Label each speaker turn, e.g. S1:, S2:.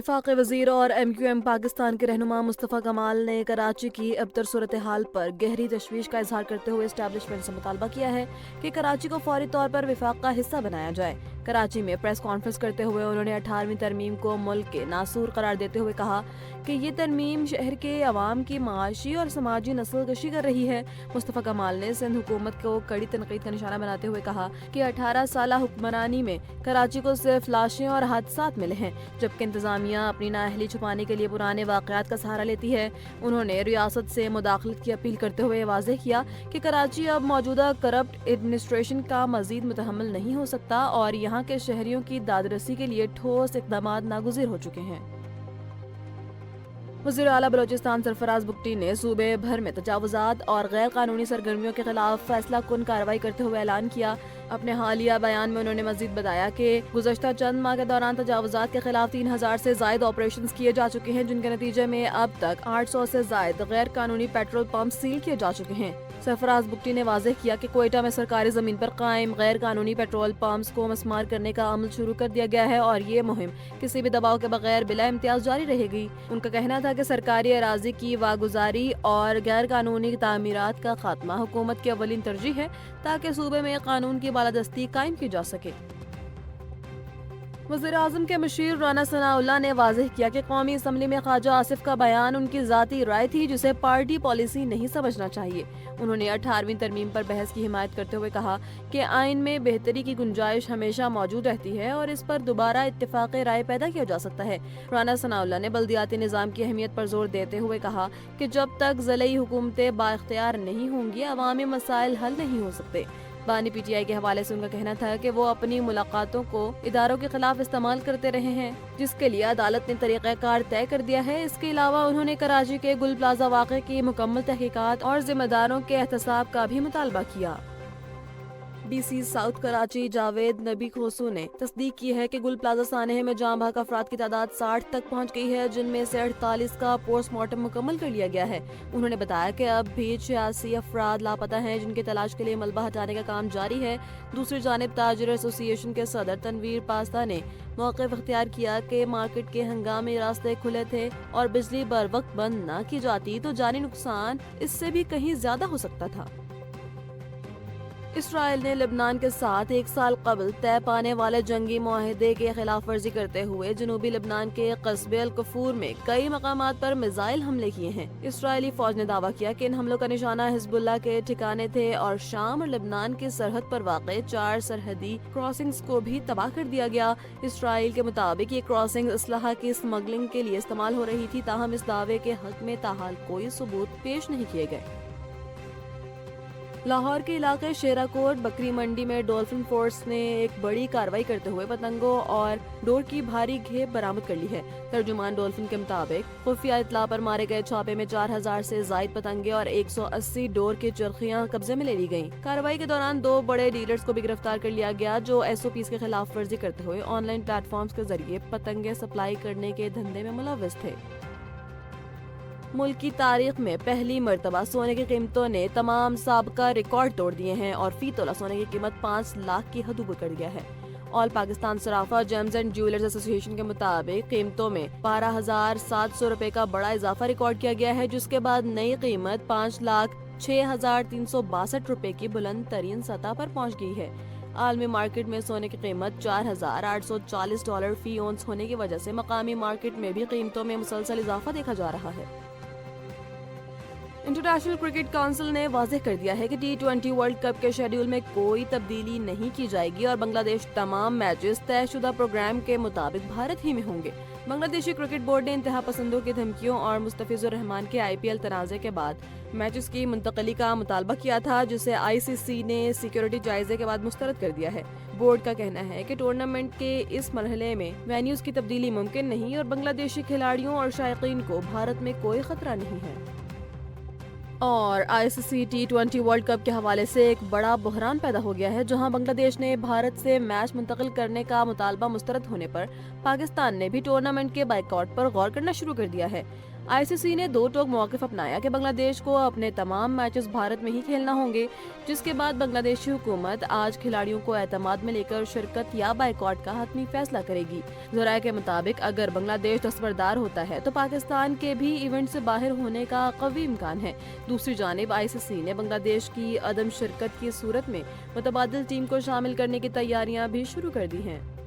S1: वफाकी वजीर और MQM पाकिस्तान के रहनुमा मुस्तफ़ा कमाल ने कराची की अबतर सूरत हाल पर गहरी तशवीश का इजहार करते हुए एस्टैब्लिशमेंट से मुतालबा किया है कि कराची को फौरी तौर पर वफाक का हिस्सा बनाया जाए। कराची में प्रेस कॉन्फ्रेंस करते हुए उन्होंने 18वीं तरमीम को मुल्क के नासूर करार देते हुए कहा कि ये तरमीम शहर के अवाम की माशी और समाजी नस्लकशी कर रही है। मुस्तफ़ा कमाल ने सिंध हुकूमत को कड़ी तनकीद का निशाना बनाते हुए कहा कि 18 साल हुक्मरानी में कराची को सिर्फ लाशें और हादसात मिले हैं, जबकि इंतजामिया अपनी नाअहली छुपाने के लिए पुराने वाक़यात का सहारा लेती है। उन्होंने रियासत से मुदाखलत की अपील करते हुए वाज़ेह किया कि कराची अब मौजूदा करप्ट एडमिनिस्ट्रेशन का मजीद मुतहम्मिल नहीं हो सकता और यहाँ के शहरियों की दादरसी के लिए ठोस इक़दामात नागुज़िर हो चुके हैं। वज़ीर आला बलोचिस्तान सरफराज बुगटी ने सूबे भर में तजावुज़ात और गैर कानूनी सरगर्मियों के खिलाफ फैसला कुन कार्रवाई करते हुए ऐलान किया। अपने हालिया बयान में उन्होंने मजीद बताया कि गुज़श्ता चंद माह के दौरान तजावुज़ात के खिलाफ 3000 से ज़ायद ऑपरेशन किए जा चुके हैं, जिनके नतीजे में अब तक 800 से ज़ायद गैर कानूनी पेट्रोल पंप सील किए जा चुके हैं। सरफराज बुगटी ने वाज़ेह किया कि कोयटा में सरकारी ज़मीन पर कायम गैर कानूनी पेट्रोल पंप्स को मस्मार करने का अमल शुरू कर दिया गया है और ये मुहिम किसी भी दबाव के बगैर बिला इम्तियाज जारी रहेगी। उनका कहना था कि सरकारी अराजी की वागुजारी और गैर कानूनी तामीरात का खात्मा हुकूमत की अवलिन तरजीह है ताकि सूबे में कानून की बालादस्ती कायम की जा सके। वज़ीर-ए-आज़म के मुशीर राना सनाउल्लाह ने वाज़ेह किया कि कौमी असम्बली में ख्वाजा आसिफ का बयान उनकी ज़ाती राय थी जिसे पार्टी पॉलिसी नहीं समझना चाहिए। उन्होंने 18वीं तरमीम पर बहस की हिमायत करते हुए कहा कि आइन में बेहतरी की गुंजाइश हमेशा मौजूद रहती है और इस पर दोबारा इत्तेफाक राय पैदा किया जा सकता है। राना सनाउल्लाह ने बल्दियाती निज़ाम की अहमियत पर जोर देते हुए कहा कि जब तक ज़िलाई हुकूमतें बाइख्तियार नहीं होंगी अवामी मसाइल हल नहीं हो सकते। बानी PTI के हवाले से उनका कहना था कि वो अपनी मुलाकातों को इदारों के खिलाफ इस्तेमाल करते रहे हैं, जिसके लिए अदालत ने तरीक़ाकार तय कर दिया है। इसके अलावा उन्होंने कराची के गुल प्लाजा वाक़े की मुकम्मल तहकीकात और जिम्मेदारों के एहतसाब का भी मुतालबा किया। DC साउथ कराची जावेद नबी खोसू ने तस्दीक की है कि गुल प्लाजा सानहे में जाँ बहक अफराद की तादाद 60 तक पहुँच गई है, जिनमें से 48 का पोस्टमार्टम मुकम्मल कर लिया गया है। उन्होंने बताया कि अब भी 86 अफराद लापता हैं, जिनकी तलाश के लिए मलबा हटाने का काम जारी है। दूसरी जानिब ताजिर एसोसिएशन के सदर तनवीर पास्ता ने मौक़िफ़ इख्तियार किया कि मार्केट के हंगामी रास्ते खुले थे और बिजली बर वक्त बंद न की जाती तो जानी नुकसान इससे भी कहीं ज्यादा हो सकता था। इसराइल ने लेबनान के साथ 1 साल कबल तय पाने वाले जंगी मुआहदे के खिलाफ वर्जी करते हुए जनूबी लेबनान के कस्बे अल कफूर में कई मकामात पर मिसाइल हमले किए हैं। इसराइली फौज ने दावा किया कि इन हमलों का निशाना हिजबुल्लाह के ठिकाने थे और शाम और लेबनान की सरहद पर वाक़े 4 सरहदी क्रॉसिंग्स को भी तबाह कर दिया गया। इसराइल के मुताबिक ये क्रॉसिंग असलहा की स्मगलिंग के लिए इस्तेमाल हो रही थी, ताहम इस दावे के हक में ताहाल कोई सबूत पेश नहीं किए गए। लाहौर के इलाके शेराकोट बकरी मंडी में डॉल्फिन फोर्स ने एक बड़ी कार्रवाई करते हुए पतंगों और डोर की भारी घेप बरामद कर ली है। तर्जुमान डॉल्फिन के मुताबिक खुफिया इत्तला पर मारे गए छापे में 4000 से जायद पतंगे और 180 डोर की चरखियां कब्जे में ले ली गयी। कार्रवाई के दौरान 2 बड़े डीलर्स को भी गिरफ्तार कर लिया गया, जो SOPs के खिलाफ वर्जी करते हुए ऑनलाइन प्लेटफॉर्म्स के जरिए पतंगे सप्लाई करने के धंधे में मुलव्वस थे। मुल्क की तारीख में पहली मर्तबा सोने की कीमतों ने तमाम साबका रिकॉर्ड तोड़ दिए हैं और फी तोला सोने की कीमत 5 लाख की हद ऊपर कर गया है। All Pakistan Sarafa James and jewellers association के मुताबिक कीमतों में 12,700 रुपए का बड़ा इजाफा रिकॉर्ड किया गया है, जिसके बाद नई कीमत 5,06,362 रुपए की बुलंद तरीन सतह पर पहुँच गई है। आलमी मार्केट में सोने की कीमत $4,840 फी औंस होने की वजह से मकामी मार्केट में भी कीमतों में मुसलसल इजाफा देखा जा रहा है। इंटरनेशनल क्रिकेट काउंसिल ने वाज़ेह कर दिया है कि T20 वर्ल्ड कप के शेड्यूल में कोई तब्दीली नहीं की जाएगी और बांग्लादेश तमाम मैचेस तयशुदा प्रोग्राम के मुताबिक भारत ही में होंगे। बांग्लादेशी क्रिकेट बोर्ड ने इंतहा पसंदों की धमकियों और मुस्तफिजुर रहमान के IPL तनाज़े के बाद मैचेस की मुंतकली का मुतालबा किया था, जिसे ICC ने सिक्योरिटी जायजे के बाद मुस्तरद कर दिया है। बोर्ड का कहना है कि टूर्नामेंट के इस मरहले में वेन्यूज की तब्दीली मुमकिन नहीं और बांग्लादेशी खिलाड़ियों और शायकीन को भारत में कोई खतरा नहीं है। और ICC T20 वर्ल्ड कप के हवाले से एक बड़ा बहरान पैदा हो गया है, जहां बांग्लादेश ने भारत से मैच मुंतकिल करने का मुतालबा मुस्तरद होने पर पाकिस्तान ने भी टूर्नामेंट के बाइकआउट पर गौर करना शुरू कर दिया है। आईसीसी ने दो टोक मौक़िफ़ अपनाया कि बांग्लादेश को अपने तमाम मैचेस भारत में ही खेलना होंगे, जिसके बाद बांग्लादेशी हुकूमत आज खिलाड़ियों को एतमाद में लेकर शिरकत या बाइकॉट का हतमी फैसला करेगी। ज़राए के मुताबिक अगर बांग्लादेश दस्तबरदार होता है तो पाकिस्तान के भी इवेंट से बाहर होने का कवी इम्कान है। दूसरी जानिब आईसीसी ने बांग्लादेश की अदम शिरकत की सूरत में मुतबादिल टीम को शामिल करने की तैयारियां भी शुरू कर दी हैं।